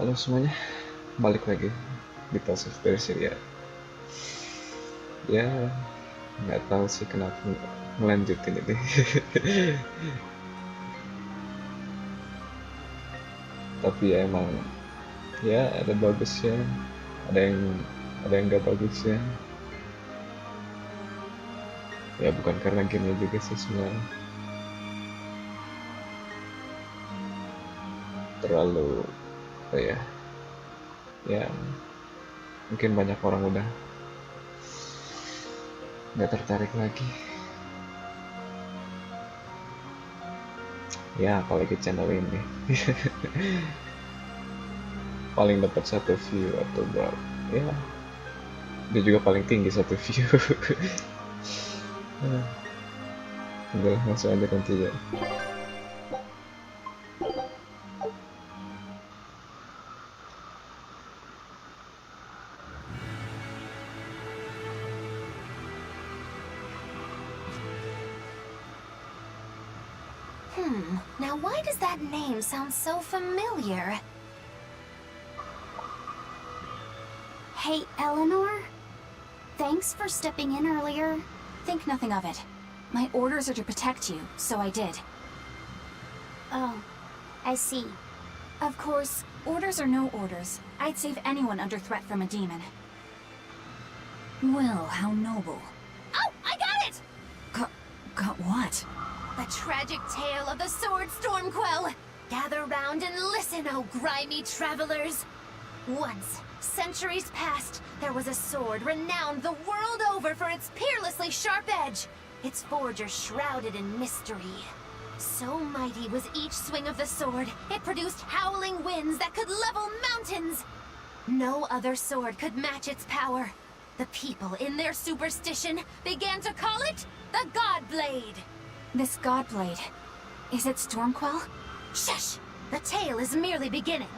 Halo semuanya, balik lagi di Tales of Berseria. Ya, nggak tahu sih kenapa ngelanjutin ini. Tapi ya emang, ya ada bagusnya, ada yang ada yang nggak bagusnya. Ya bukan karena gamenya juga sih sebenarnya. Terlalu, apa ya? Ya mungkin banyak orang udah nggak tertarik lagi. Ya apalagi channel ini. Paling dapat satu view atau berapa? Ya, dia juga paling tinggi satu view. Udah langsung aja nanti ya. Now why does that name sound so familiar? Hey, Eleanor? Thanks for stepping in earlier. Think nothing of it. My orders are to protect you, so I did. Oh, I see. Of course, orders or no orders, I'd save anyone under threat from a demon. Well, how noble. Oh, I got it! Got what? The tragic tale of the sword Stormquell. Gather round and listen, oh grimy travelers. Once, centuries past, there was a sword renowned the world over for its peerlessly sharp edge. Its forger shrouded in mystery. So mighty was each swing of the sword, it produced howling winds that could level mountains. No other sword could match its power. The people, in their superstition, began to call it the Godblade. This Godblade, is it Stormquell? Shush! The tale is merely beginning.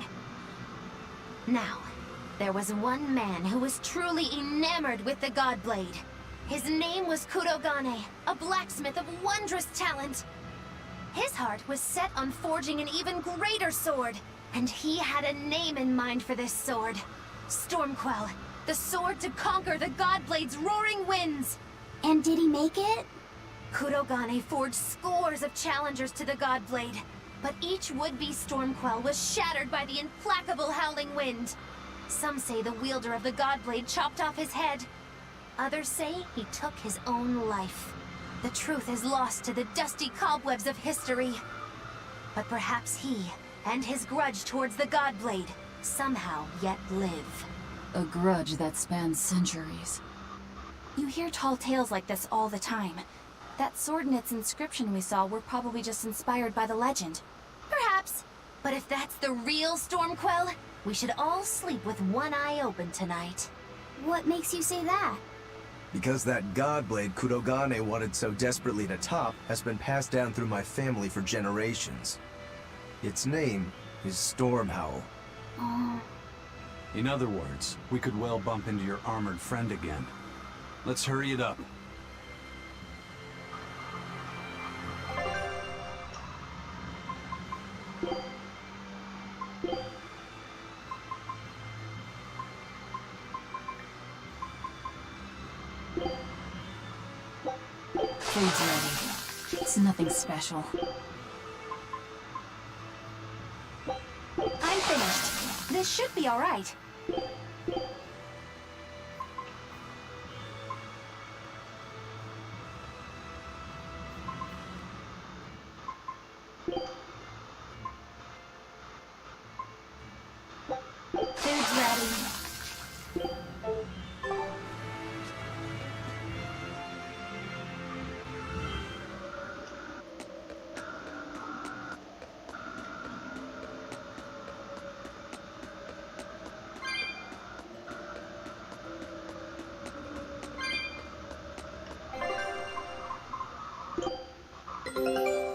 Now, there was one man who was truly enamored with the Godblade. His name was Kurogane, a blacksmith of wondrous talent. His heart was set on forging an even greater sword, and he had a name in mind for this sword. Stormquell, the sword to conquer the Godblade's roaring winds. And did he make it? Kurogane forged scores of challengers to the Godblade, but each would-be Stormquell was shattered by the implacable howling wind. Some say the wielder of the Godblade chopped off his head. Others say he took his own life. The truth is lost to the dusty cobwebs of history. But perhaps he, and his grudge towards the Godblade, somehow yet live. A grudge that spans centuries. You hear tall tales like this all the time. That sword and its inscription we saw were probably just inspired by the legend. Perhaps. But if that's the real Stormquell, we should all sleep with one eye open tonight. What makes you say that? Because that Godblade Kurogane wanted so desperately to top has been passed down through my family for generations. Its name is Stormhowl. Oh. In other words, we could well bump into your armored friend again. Let's hurry it up. Food's ready. It's nothing special. I'm finished. This should be all right. Food's ready.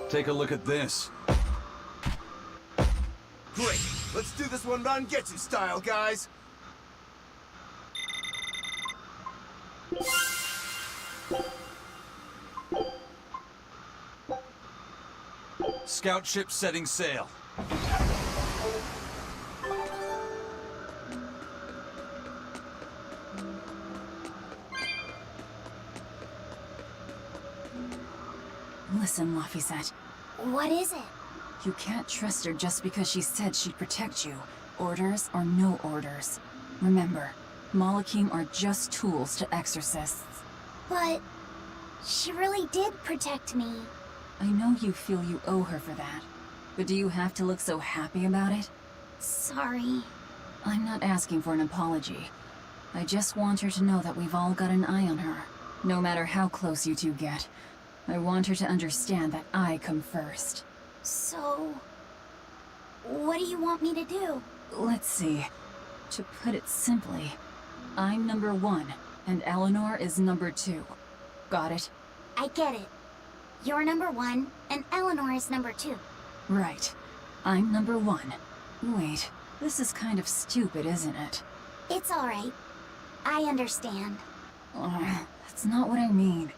Take a look at this. Great! Let's do this one Rangetsu style, guys! Scout ship setting sail. Listen, Laphicet. What is it? You can't trust her just because she said she'd protect you. Orders or no orders. Remember, Malakim are just tools to exorcists. But she really did protect me. I know you feel you owe her for that. But do you have to look so happy about it? Sorry. I'm not asking for an apology. I just want her to know that we've all got an eye on her. No matter how close you two get. I want her to understand that I come first. So, what do you want me to do? Let's see. To put it simply, I'm number 1, and Eleanor is number 2. Got it? I get it. You're number 1, and Eleanor is number 2. Right. I'm number 1. Wait, this is kind of stupid, isn't it? It's alright. I understand. That's not what I mean.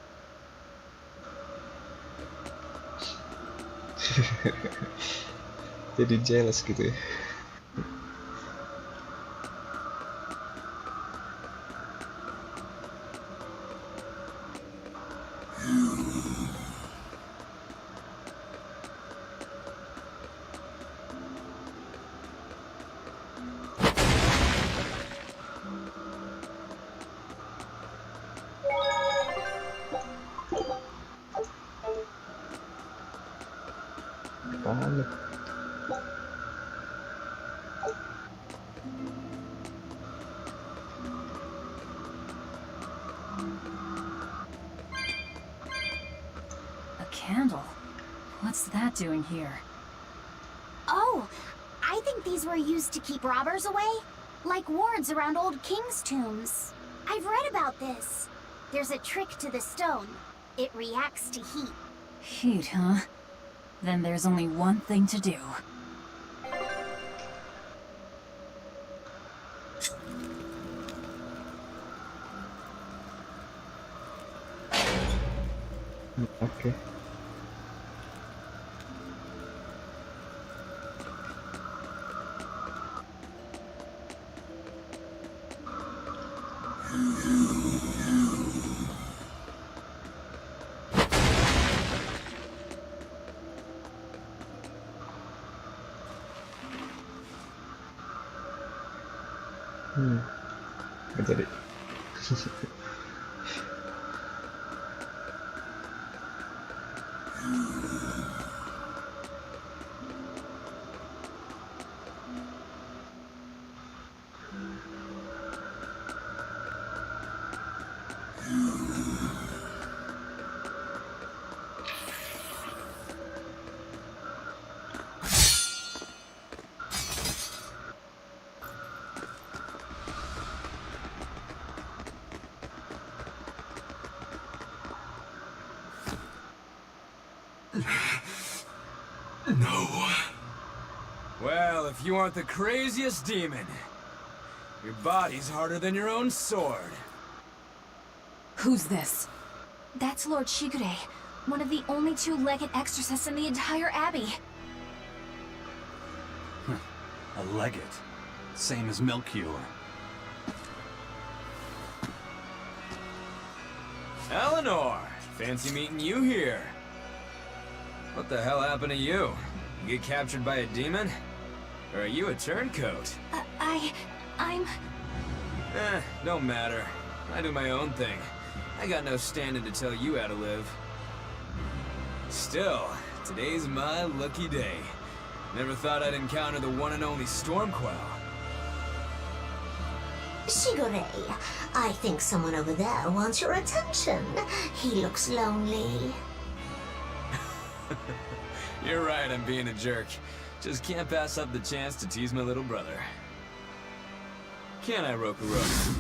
Jadi jealous gitu ya. Apaan lu? A candle? What's that doing here? Oh, I think these were used to keep robbers away. Like wards around old kings' tombs. I've read about this. There's a trick to the stone. It reacts to heat. Heat, huh? Then there's only one thing to do. Oke. Nggak jadi. No. Well, if you aren't the craziest demon, your body's harder than your own sword. Who's this? That's Lord Shigure, one of the only two-legged exorcists in the entire abbey. A legate. Same as Melchior. Eleanor! Fancy meeting you here. What the hell happened to you? You get captured by a demon? Or are you a turncoat? I'm... Don't matter. I do my own thing. I got no standing to tell you how to live. Still, today's my lucky day. Never thought I'd encounter the one and only Stormquell. Shigure, I think someone over there wants your attention. He looks lonely. You're right, I'm being a jerk. Just can't pass up the chance to tease my little brother. Can I, Rokurok?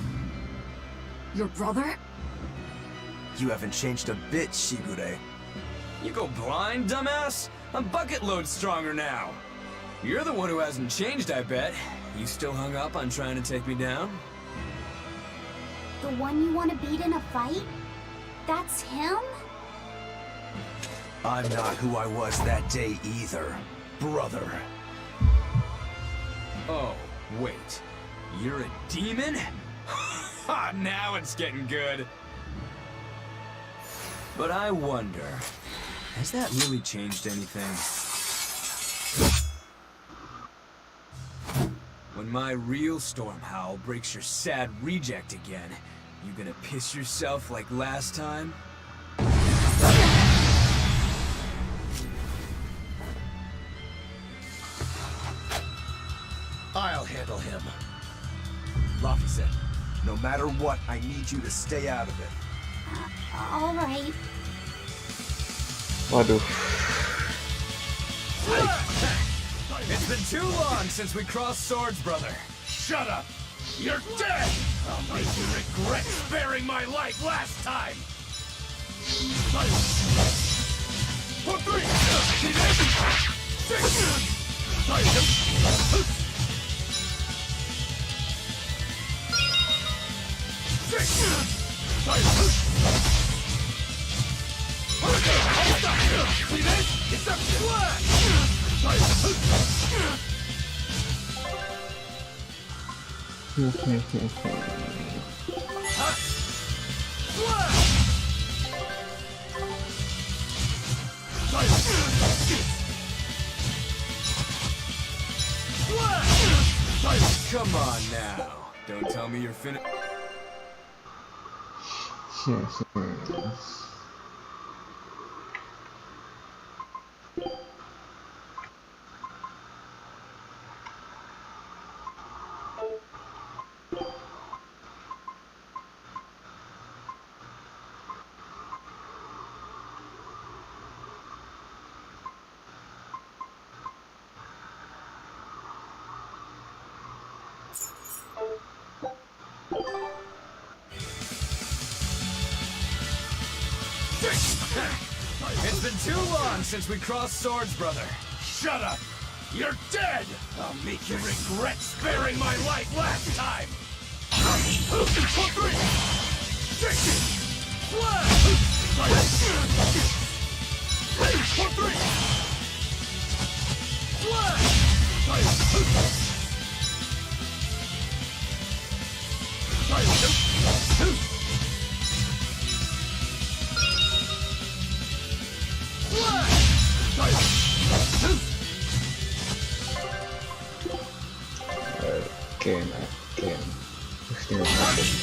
Your brother? You haven't changed a bit, Shigure. You go blind, dumbass? I'm bucket load stronger now. You're the one who hasn't changed, I bet. You still hung up on trying to take me down? The one you want to beat in a fight? That's him? I'm not who I was that day either, brother. Oh, wait. You're a demon? Ha! Now it's getting good. But I wonder, Has that really changed anything? When my real storm howl breaks your sad reject again, you gonna piss yourself like last time? I'll handle him. Laphicet, no matter what, I need you to stay out of it. All right. Waduh. It's been too long since we crossed swords, brother. Shut up! You're dead! I'll make you regret sparing my life last time! For three! See this? It's a flash! Come on now. Don't tell me you're finished. It's been too long since we crossed swords, brother. Shut up! You're dead! I'll make you regret sparing my life last time! For three! Flash! For three! Again. This thing is happening.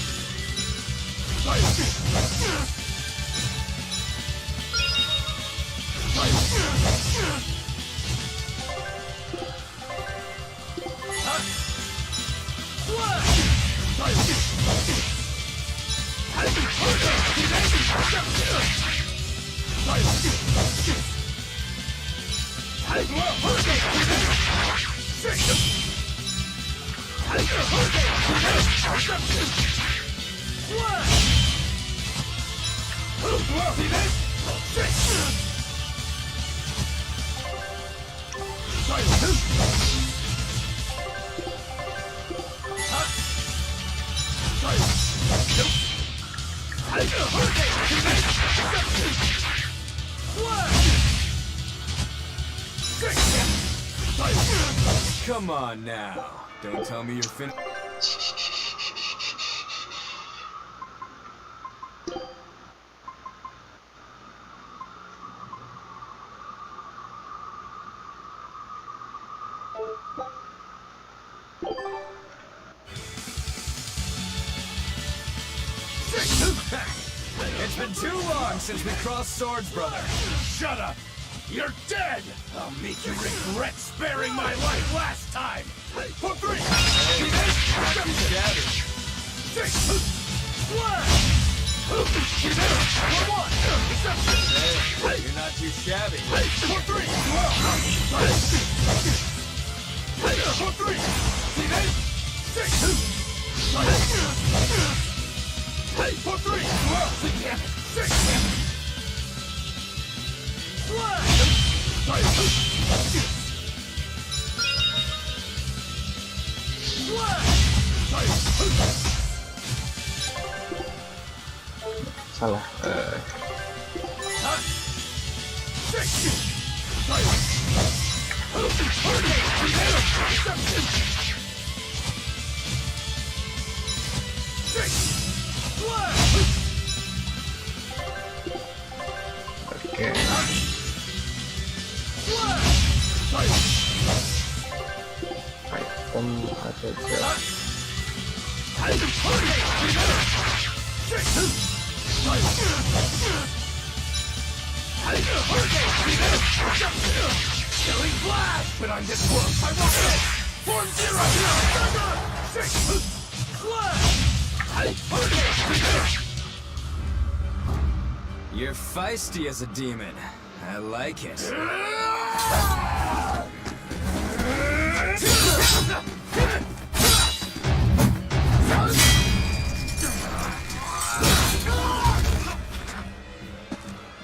Come on now. Don't tell me you're finished. It's been too long since we crossed swords, brother. Shut up! You're dead! I'll make you regret sparing my life last time! For three! For one! Hey, you're not too shabby. For three! For three! See this? For three! Six! Salah. Okay. item atau chest. Killing blast! But on this world, I won't miss! Form zero! You're feisty as a demon. I like it.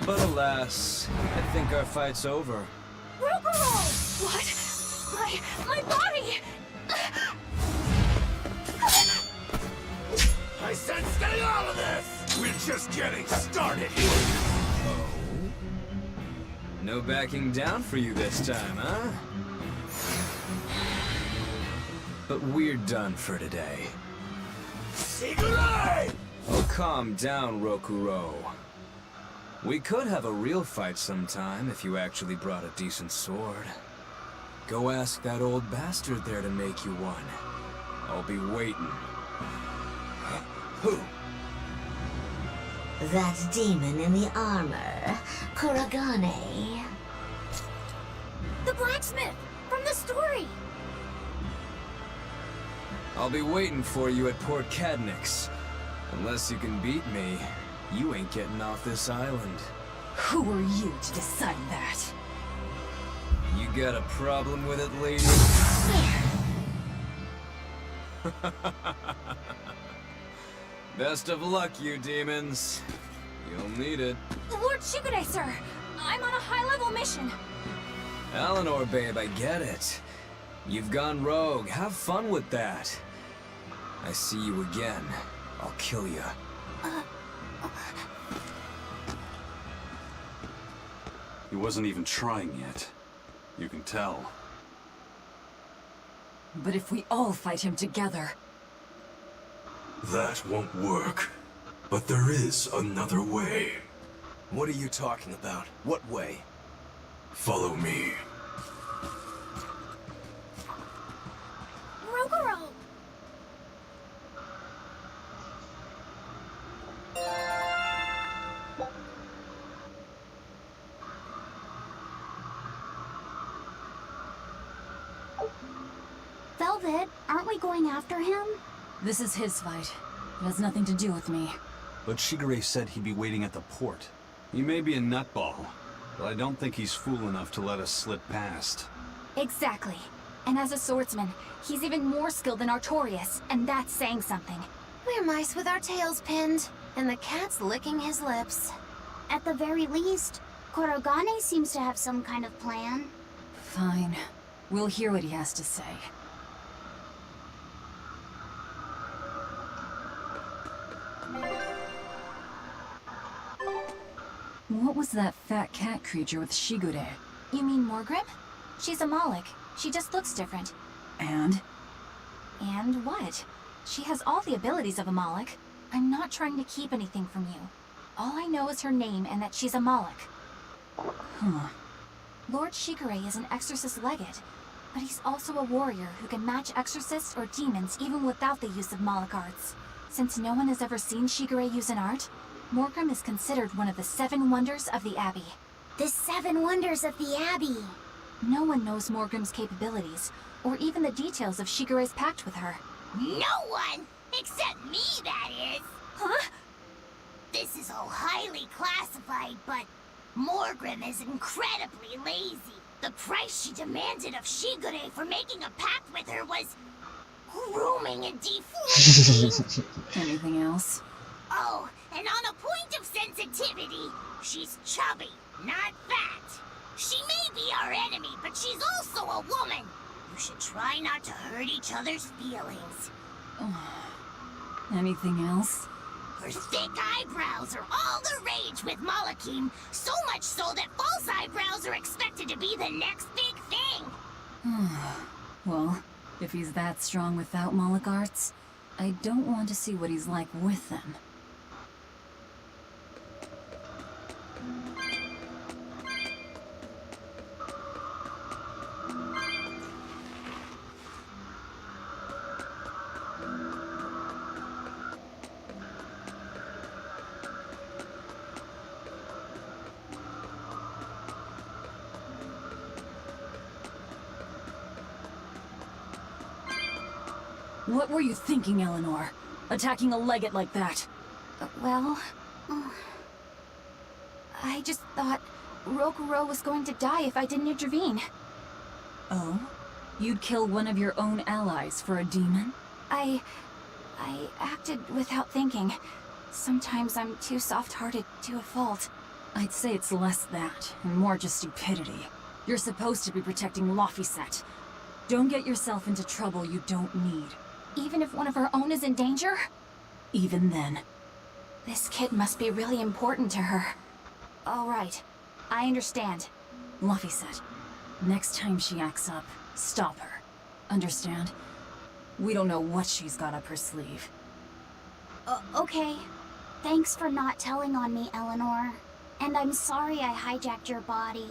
But alas, I think our fight's over. What? My body! I said stay out of this! We're just getting started here! No backing down for you this time, huh? But we're done for today. Shigure! Oh, calm down, Rokuro. We could have a real fight sometime if you actually brought a decent sword. Go ask that old bastard there to make you one. I'll be waiting. Who? That demon in the armor, Kurogane. The blacksmith from the story. I'll be waiting for you at Port Cadnix. Unless you can beat me, you ain't getting off this island. Who are you to decide that? You got a problem with it, lady? Best of luck, you demons. You'll need it. Lord Shigure, sir. I'm on a high-level mission. Eleanor, babe, I get it. You've gone rogue. Have fun with that. I see you again. I'll kill you. He wasn't even trying yet. You can tell. But if we all fight him together... That won't work. But there is another way. What are you talking about? What way? Follow me. Rogoro! Velvet, aren't we going after him? This is his fight. It has nothing to do with me. But Shigure said he'd be waiting at the port. He may be a nutball, but I don't think he's fool enough to let us slip past. Exactly. And as a swordsman, he's even more skilled than Artorias, and that's saying something. We're mice with our tails pinned, and the cat's licking his lips. At the very least, Kurogane seems to have some kind of plan. Fine. We'll hear what he has to say. What was that fat cat creature with Shigure? You mean Morgrim? She's a Moloch. She just looks different. And? And what? She has all the abilities of a Moloch. I'm not trying to keep anything from you. All I know is her name and that she's a Moloch. Huh. Lord Shigure is an exorcist legate, but he's also a warrior who can match exorcists or demons even without the use of Moloch arts. Since no one has ever seen Shigure use an art, Morgrim is considered one of the 7 wonders of the Abbey. The 7 wonders of the Abbey. No one knows Morgrim's capabilities, or even the details of Shigure's pact with her. No one! Except me, that is! Huh? This is all highly classified, but Morgrim is incredibly lazy. The price she demanded of Shigure for making a pact with her was grooming and deflating. Anything else? Oh, and on a point of sensitivity, she's chubby, not fat. She may be our enemy, but she's also a woman. You should try not to hurt each other's feelings. Anything else? Her thick eyebrows are all the rage with Malakim, so much so that false eyebrows are expected to be the next big thing. Well, if he's that strong without Moloch arts, I don't want to see what he's like with them. What were you thinking, Eleanor? Attacking a legate like that? Well... I just thought Rokuro was going to die if I didn't intervene. Oh? You'd kill one of your own allies for a demon? I acted without thinking. Sometimes I'm too soft-hearted to a fault. I'd say it's less that, and more just stupidity. You're supposed to be protecting Laphicet. Don't get yourself into trouble you don't need. Even if one of our own is in danger? Even then. This kid must be really important to her. All right, I understand. Laphicet, next time she acts up, stop her. Understand? We don't know what she's got up her sleeve. Okay. Thanks for not telling on me, Eleanor. And I'm sorry I hijacked your body.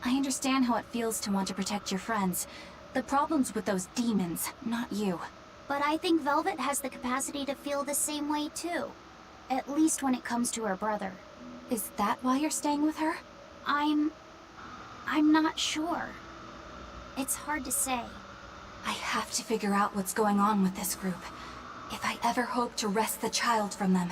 I understand how it feels to want to protect your friends. The problem's with those demons, not you. But I think Velvet has the capacity to feel the same way too. At least when it comes to her brother. Is that why you're staying with her? I'm not sure. It's hard to say. I have to figure out what's going on with this group. If I ever hope to wrest the child from them.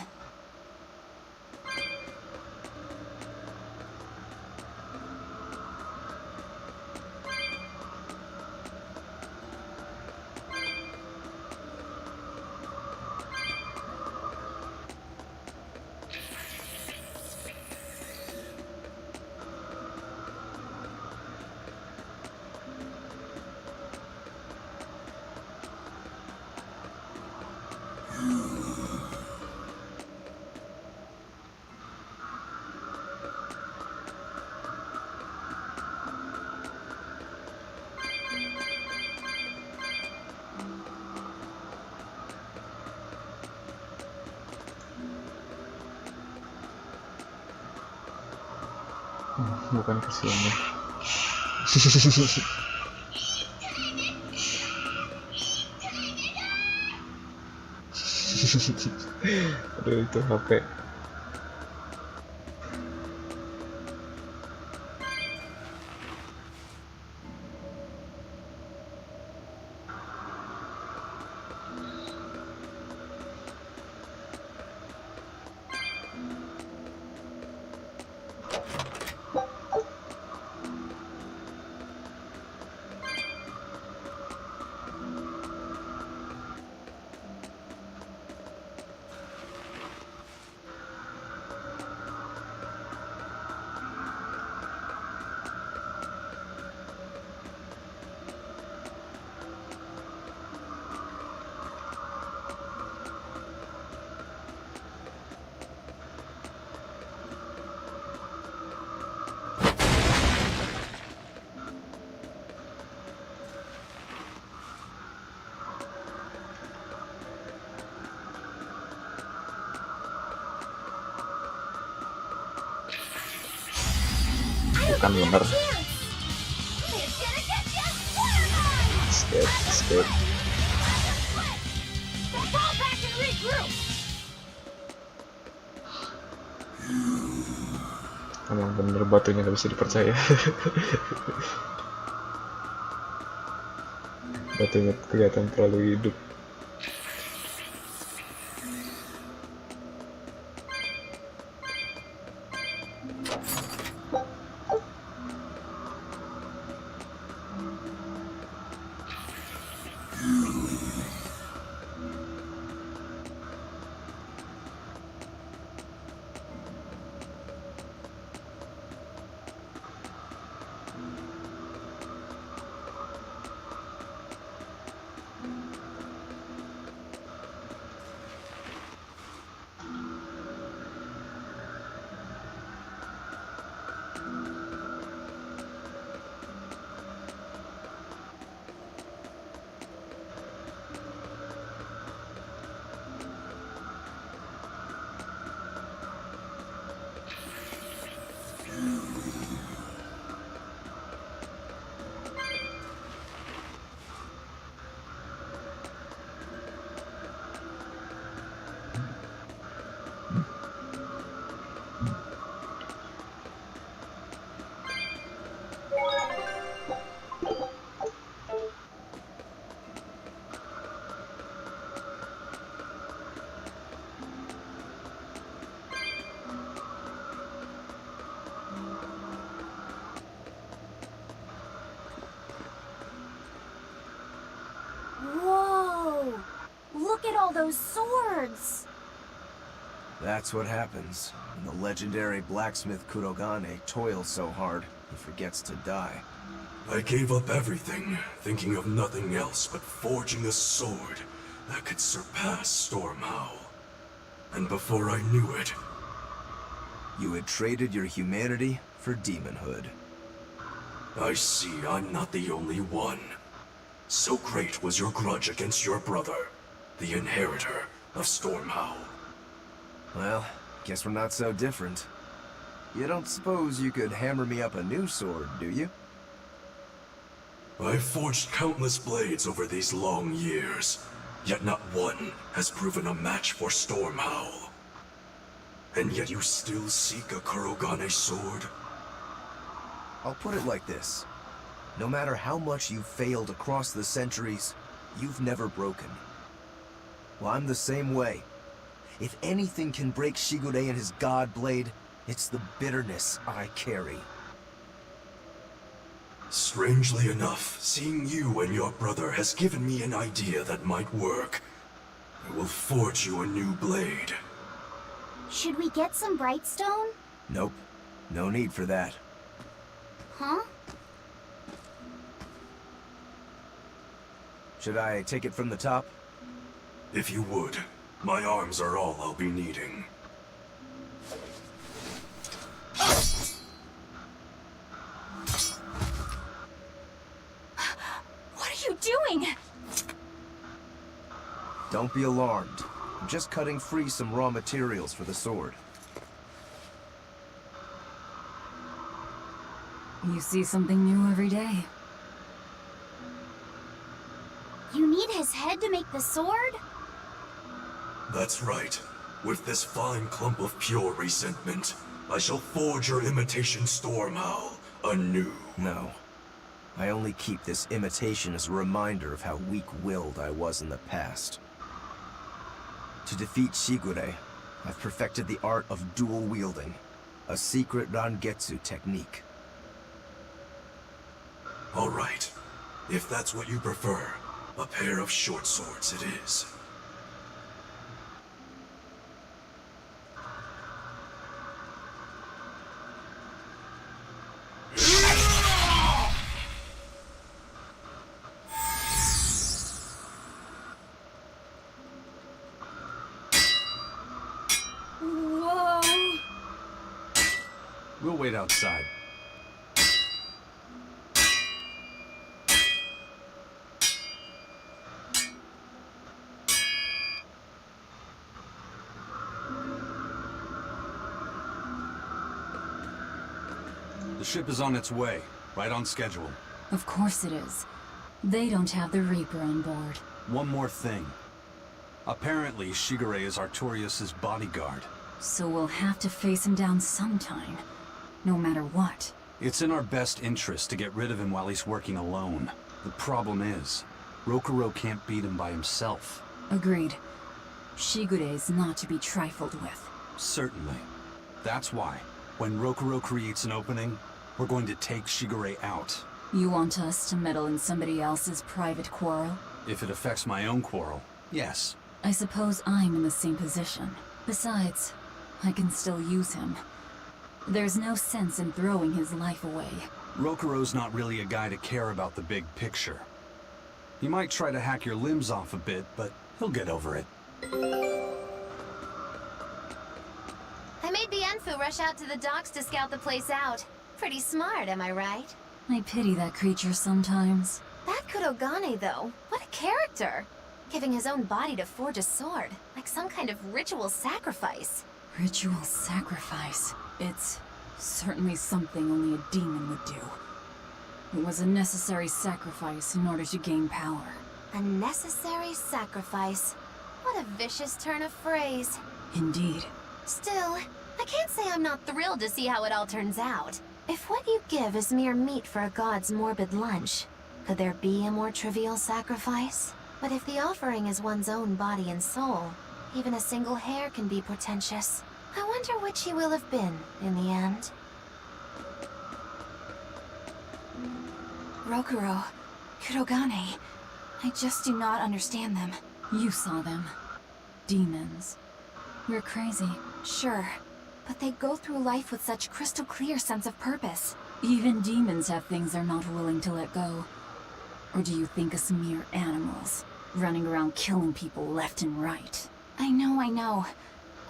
Bukan kesini. Aduh, itu HP. Bukan bener. Skip. Emang bener batunya gak bisa dipercaya. Batunya kelihatan terlalu hidup. those swords. That's what happens when the legendary blacksmith Kurogane toils so hard he forgets to die. I gave up everything, thinking of nothing else but forging a sword that could surpass Stormhowl. And before I knew it... You had traded your humanity for demonhood. I see I'm not the only one. So great was your grudge against your brother, the inheritor of Stormhowl. Well, guess we're not so different. You don't suppose you could hammer me up a new sword, do you? I've forged countless blades over these long years, yet not one has proven a match for Stormhowl. And yet you still seek a Kurogane sword? I'll put it like this. No matter how much you've failed across the centuries, you've never broken. Well, I'm the same way. If anything can break Shigure and his god blade, it's the bitterness I carry. Strangely enough, seeing you and your brother has given me an idea that might work. I will forge you a new blade. Should we get some Brightstone? Nope. No need for that. Huh? Should I take it from the top? If you would. My arms are all I'll be needing. What are you doing? Don't be alarmed. I'm just cutting free some raw materials for the sword. You see something new every day. You need his head to make the sword? That's right. With this fine clump of pure resentment, I shall forge your imitation Stormhowl anew. No. I only keep this imitation as a reminder of how weak-willed I was in the past. To defeat Shigure, I've perfected the art of dual wielding, a secret Rangetsu technique. All right. If that's what you prefer, a pair of short swords it is. Whoa! We'll wait outside. The ship is on its way, right on schedule. Of course it is. They don't have the Reaper on board. One more thing. Apparently, Shigure is Artorias' bodyguard. So we'll have to face him down sometime. No matter what. It's in our best interest to get rid of him while he's working alone. The problem is, Rokuro can't beat him by himself. Agreed. Shigure is not to be trifled with. Certainly. That's why, when Rokuro creates an opening, we're going to take Shigure out. You want us to meddle in somebody else's private quarrel? If it affects my own quarrel, yes. I suppose I'm in the same position. Besides, I can still use him. There's no sense in throwing his life away. Rokuro's not really a guy to care about the big picture. He might try to hack your limbs off a bit, but he'll get over it. I made Bienfu rush out to the docks to scout the place out. Pretty smart, am I right? I pity that creature sometimes. That Kurogane, though, what a character! Giving his own body to forge a sword, like some kind of ritual sacrifice. Ritual sacrifice. It's certainly something only a demon would do. It was a necessary sacrifice in order to gain power. A necessary sacrifice. What a vicious turn of phrase. Indeed. Still, I can't say I'm not thrilled to see how it all turns out. If what you give is mere meat for a god's morbid lunch, could there be a more trivial sacrifice? But if the offering is one's own body and soul, even a single hair can be portentous. I wonder which he will have been in the end. Rokuro, Kurogane, I just do not understand them. You saw them. demons. We're crazy. Sure, but they go through life with such crystal clear sense of purpose. Even demons have things they're not willing to let go. Or do you think us mere animals, running around killing people left and right? I know.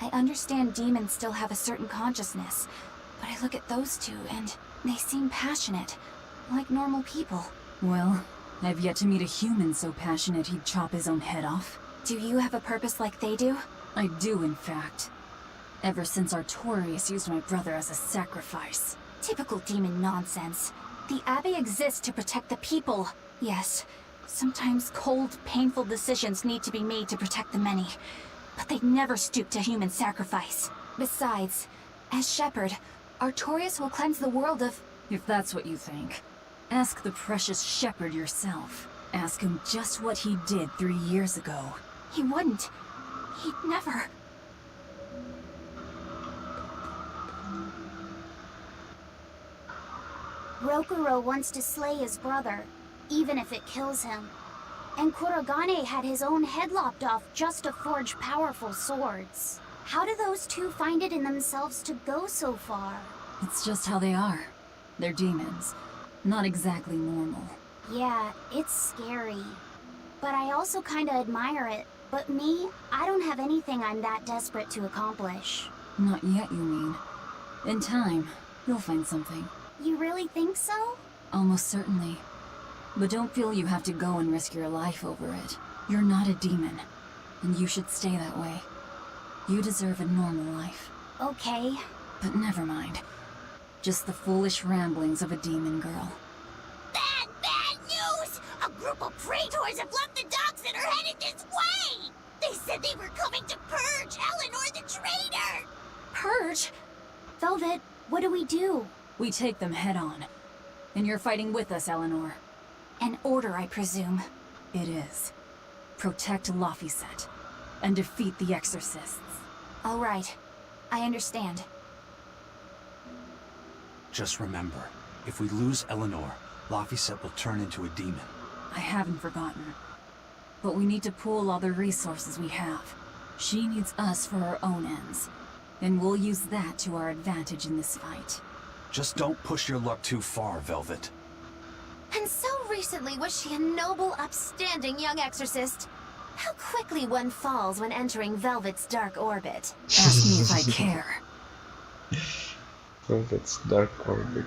I understand demons still have a certain consciousness, but I look at those two and they seem passionate, like normal people. Well, I've yet to meet a human so passionate he'd chop his own head off. Do you have a purpose like they do? I do, in fact. Ever since Artorius used my brother as a sacrifice. Typical demon nonsense. The Abbey exists to protect the people. Yes, sometimes cold, painful decisions need to be made to protect the many. But they never stoop to human sacrifice. Besides, as shepherd, Artorius will cleanse the world of... If that's what you think, ask the precious shepherd yourself. Ask him just what he did 3 years ago. He wouldn't. He'd never... Rokuro wants to slay his brother, even if it kills him. And Kurogane had his own head lopped off just to forge powerful swords. How do those two find it in themselves to go so far? It's just how they are. They're demons. Not exactly normal. Yeah, it's scary. But I also kinda admire it. But me, I don't have anything I'm that desperate to accomplish. Not yet, you mean. In time, you'll find something. You really think so? Almost certainly. But don't feel you have to go and risk your life over it. You're not a demon, and you should stay that way. You deserve a normal life. Okay. But never mind. Just the foolish ramblings of a demon girl. Bad news! A group of praetors have left the docks and are headed this way! They said they were coming to purge Eleanor the traitor! Purge? Velvet, what do we do? We take them head on. And you're fighting with us, Eleanor. An order, I presume. It is. Protect Laphicet, and defeat the Exorcists. All right. I understand. Just remember, if we lose Eleanor, Laphicet will turn into a demon. I haven't forgotten. But we need to pool all the resources we have. She needs us for her own ends. And we'll use that to our advantage in this fight. Just don't push your luck too far, Velvet. And so recently was she a noble, upstanding young exorcist. How quickly one falls when entering Velvet's dark orbit. Ask me if I care. Velvet's dark orbit.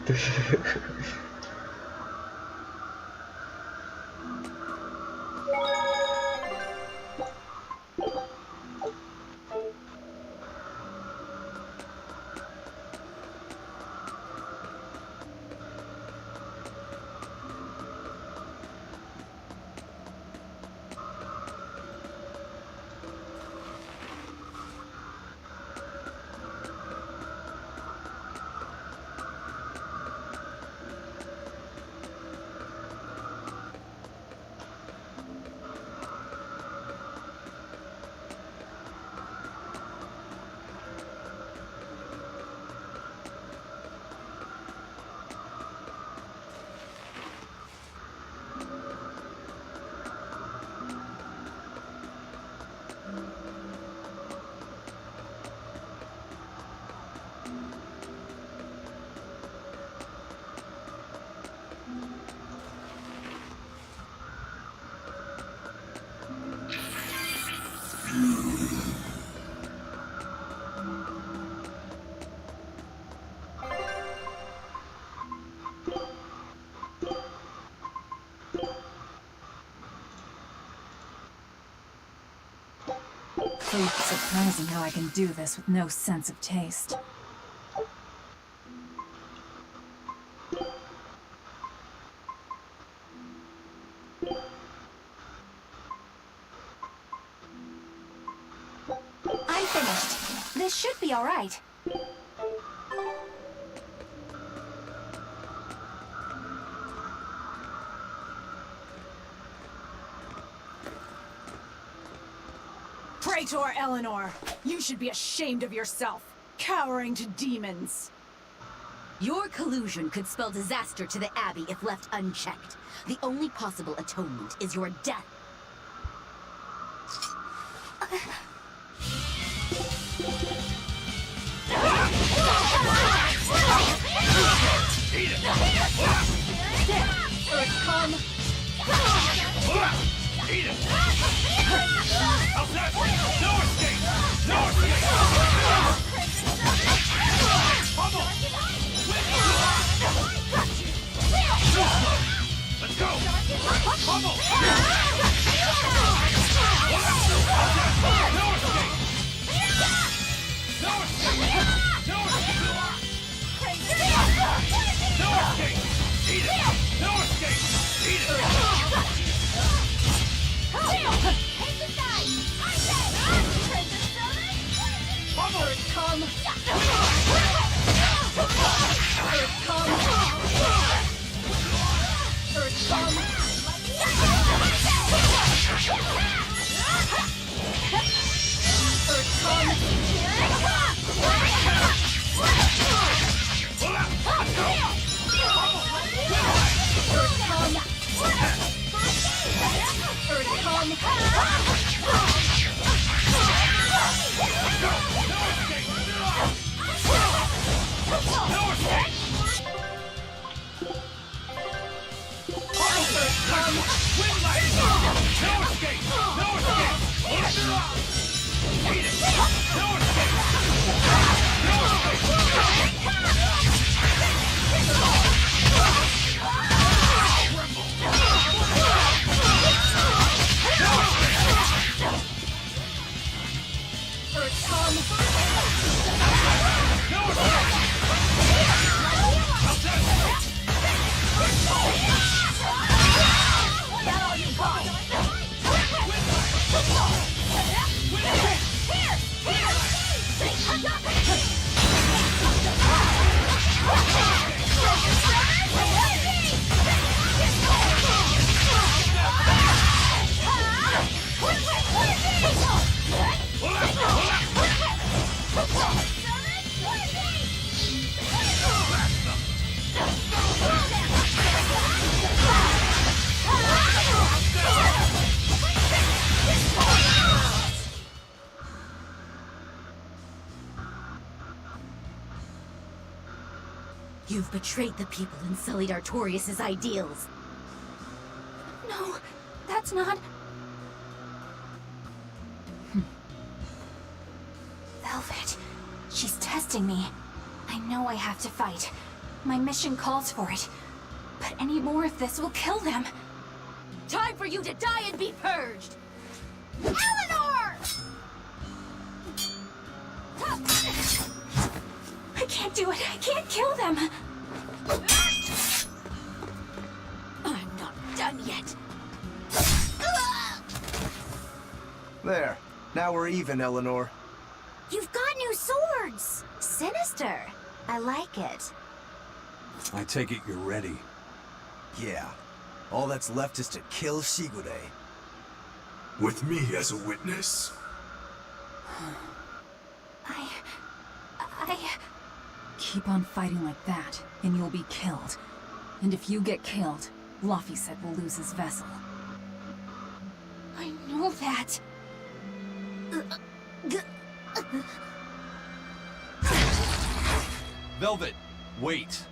It's surprising how I can do this with no sense of taste. I'm finished. This should be all right. Praetor Eleanor, you should be ashamed of yourself, cowering to demons. Your collusion could spell disaster to the Abbey if left unchecked. The only possible atonement is your death. You've betrayed the people and sullied Artorias' ideals. No, that's not... Velvet, she's testing me. I know I have to fight. My mission calls for it. But any more of this will kill them. Time for you to die and be purged! Eleanor! I can't do it. I can't kill them. I'm not done yet. There. Now we're even, Eleanor. You've got new swords! Sinister. I like it. I take it you're ready. Yeah. All that's left is to kill Shigure. With me as a witness. I... Keep on fighting like that, and you'll be killed. And if you get killed, Laphicet will lose his vessel. I know that. Velvet, wait.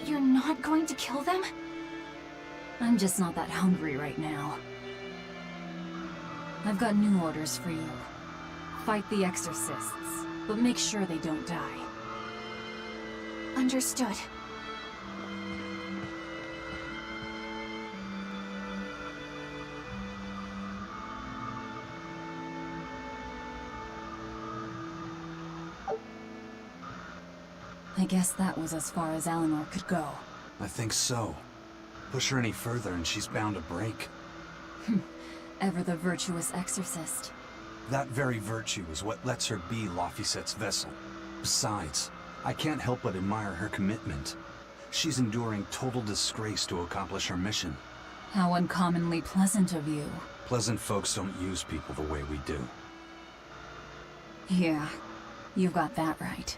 You're not going to kill them? I'm just not that hungry right now. I've got new orders for you. Fight the exorcists, but make sure they don't die. Understood. I guess that was as far as Eleanor could go. I think so. Push her any further and she's bound to break. Ever the virtuous exorcist. That very virtue is what lets her be Laphicet's vessel. Besides, I can't help but admire her commitment. She's enduring total disgrace to accomplish her mission. How uncommonly pleasant of you. Pleasant folks don't use people the way we do. Yeah, you've got that right.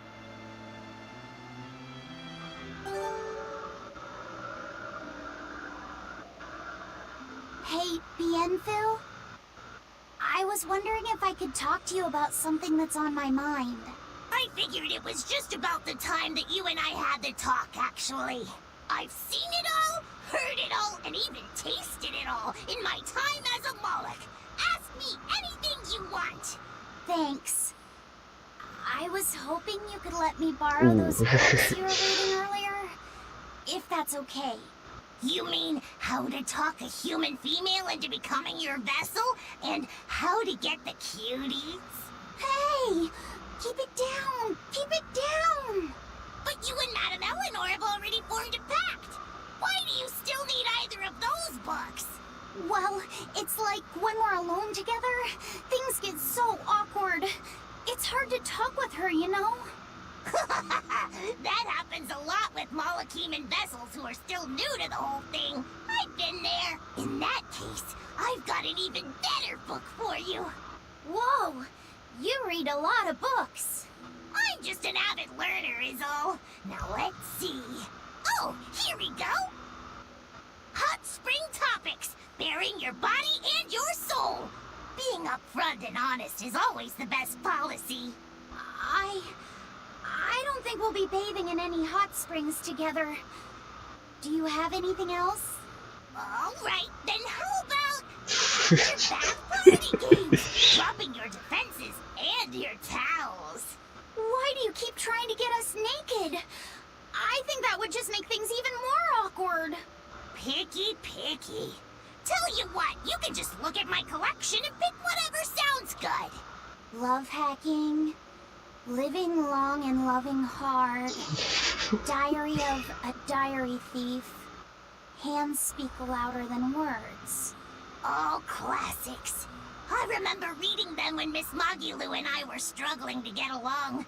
Hey, Bienfu? I was wondering if I could talk to you about something that's on my mind. I figured it was just about the time that you and I had the talk, actually. I've seen it all, heard it all, and even tasted it all in my time as a Moloch. Ask me anything you want. Thanks. I was hoping you could let me borrow those books you were reading earlier. If that's okay. You mean how to talk a human female into becoming your vessel? And how to get the cuties? Hey! Keep it down! Keep it down! But you and Madame Eleanor have already formed a pact. Why do you still need either of those books? Well, it's like when we're alone together, things get so awkward. It's hard to talk with her, you know? That happens a lot with Molocheman vessels who are still new to the whole thing. I've been there. In that case, I've got an even better book for you. Whoa! You read a lot of books. I'm just an avid learner is all. Now let's see. Oh, here we go. Hot Spring Topics. Bearing your body and your soul. Being upfront and honest is always the best policy. I don't think we'll be bathing in any hot springs together. Do you have anything else? All right, then how about your bath party games? Dropping your defenses and your towels. Why do you keep trying to get us naked? I think that would just make things even more awkward. Picky. Tell you what, you can just look at my collection and pick whatever sounds good. Love hacking, living long and loving hard, diary of a diary thief, hands speak louder than words. All classics. I remember reading them when Miss Magulu and I were struggling to get along.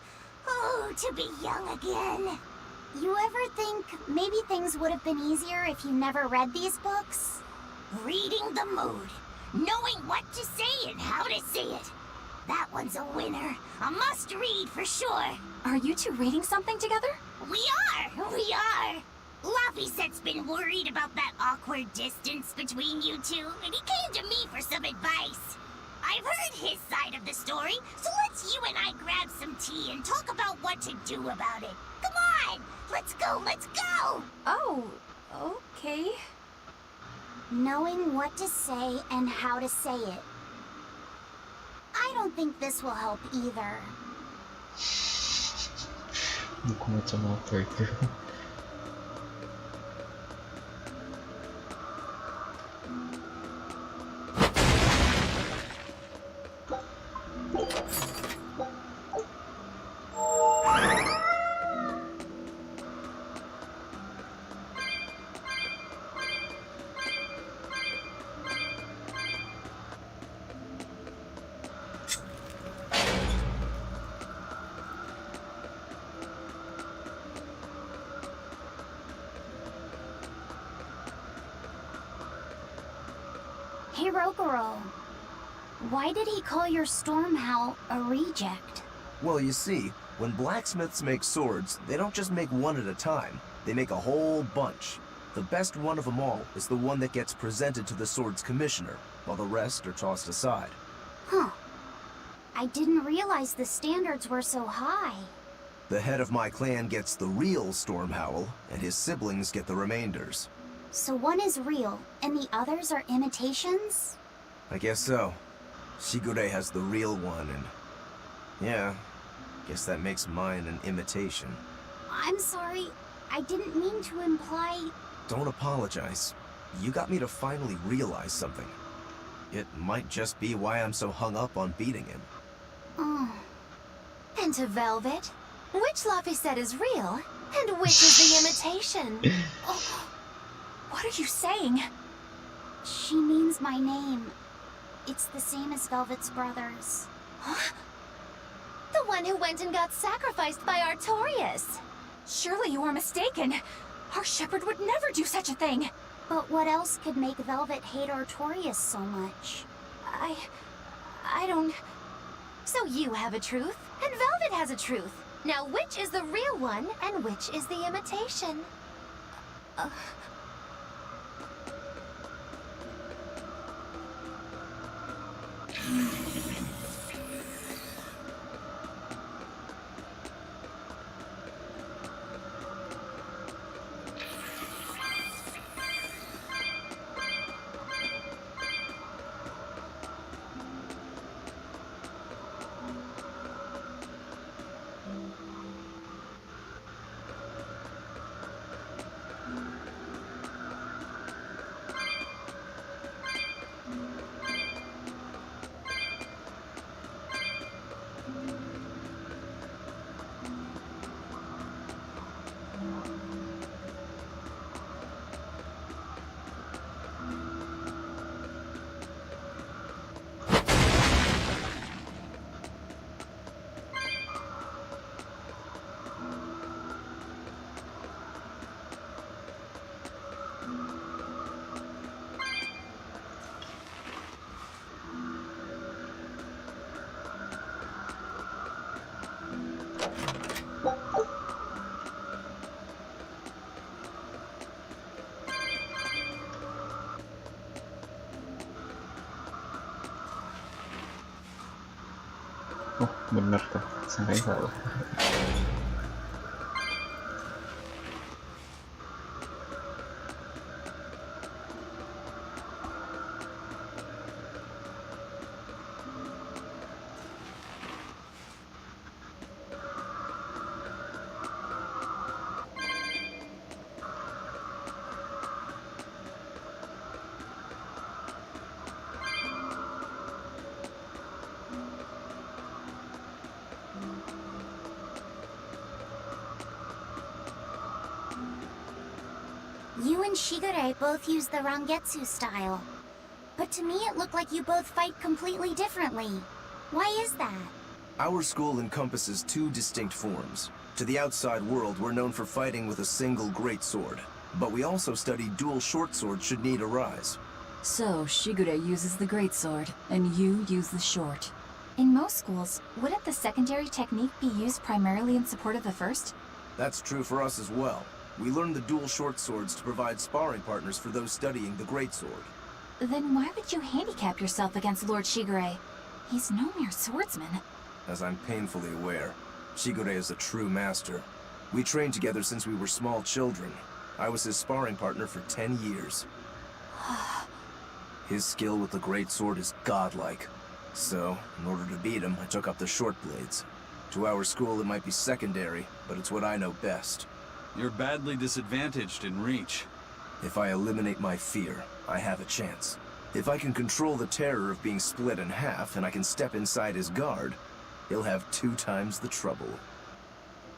Oh, to be young again. You ever think maybe things would have been easier if you never read these books? Reading the mood. Knowing what to say and how to say it. That one's a winner. A must-read for sure. Are you two reading something together? We are. Laffysette's been worried about that awkward distance between you two, and he came to me for some advice. I've heard his side of the story, so let's you and I grab some tea and talk about what to do about it. Come on! Let's go! Oh, okay. Knowing what to say and how to say it. I don't think this will help either. Buku macam apa itu? Hirogoro, why did he call your storm howl a reject? Well, you see, when blacksmiths make swords, they don't just make one at a time. They make a whole bunch. The best one of them all is the one that gets presented to the sword's commissioner, while the rest are tossed aside. Huh. I didn't realize the standards were so high. The head of my clan gets the real storm howl, and his siblings get the remainders. So one is real, and the others are imitations? I guess so. Shigure has the real one, and... yeah, guess that makes mine an imitation. I'm sorry, I didn't mean to imply... Don't apologize. You got me to finally realize something. It might just be why I'm so hung up on beating him. Oh. And to Velvet, which Laffyset is real, and which is the imitation? Oh, what are you saying? She means my name. It's the same as Velvet's brothers. Huh? The one who went and got sacrificed by Artorias. Surely you are mistaken. Our shepherd would never do such a thing. But what else could make Velvet hate Artorias so much? I don't... So you have a truth, and Velvet has a truth. Now which is the real one, and which is the imitation? Oh, bener tuh. Saya salah. You and Shigure both use the Rangetsu style. But to me it looked like you both fight completely differently. Why is that? Our school encompasses two distinct forms. To the outside world, we're known for fighting with a single great sword. But we also study dual short swords should need arise. So, Shigure uses the greatsword, and you use the short. In most schools, wouldn't the secondary technique be used primarily in support of the first? That's true for us as well. We learn the dual short swords to provide sparring partners for those studying the greatsword. Then why would you handicap yourself against Lord Shigure? He's no mere swordsman. As I'm painfully aware, Shigure is a true master. We trained together since we were small children. I was his sparring partner for 10 years. His skill with the greatsword is godlike. So, in order to beat him, I took up the short blades. To our school, it might be secondary, but it's what I know best. You're badly disadvantaged in reach. If I eliminate my fear, I have a chance. If I can control the terror of being split in half and I can step inside his guard, he'll have 2 times the trouble.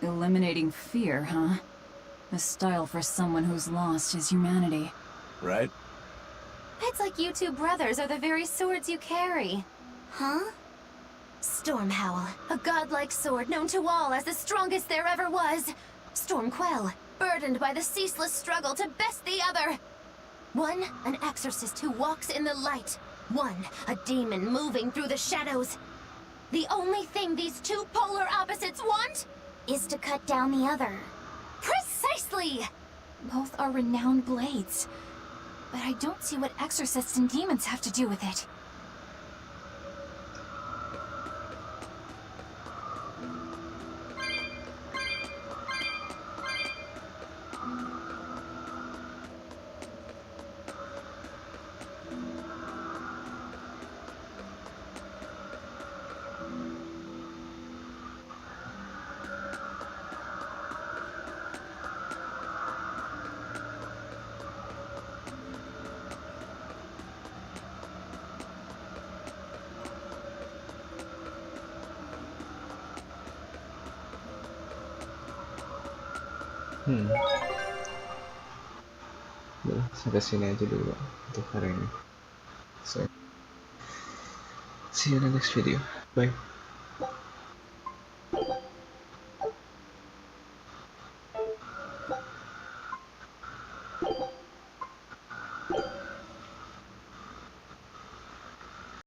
Eliminating fear, huh? A style for someone who's lost his humanity. Right? It's like you two brothers are the very swords you carry. Huh? Stormhowl, a godlike sword known to all as the strongest there ever was. Stormquell, burdened by the ceaseless struggle to best the other. One, an exorcist who walks in the light. One, a demon moving through the shadows. The only thing these two polar opposites want Is to cut down the other. Precisely! Both are renowned blades. But I don't see what exorcists and demons have to do with it. Udah, sampai sini aja dulu untuk hari ini. So, see you in the next video. Bye.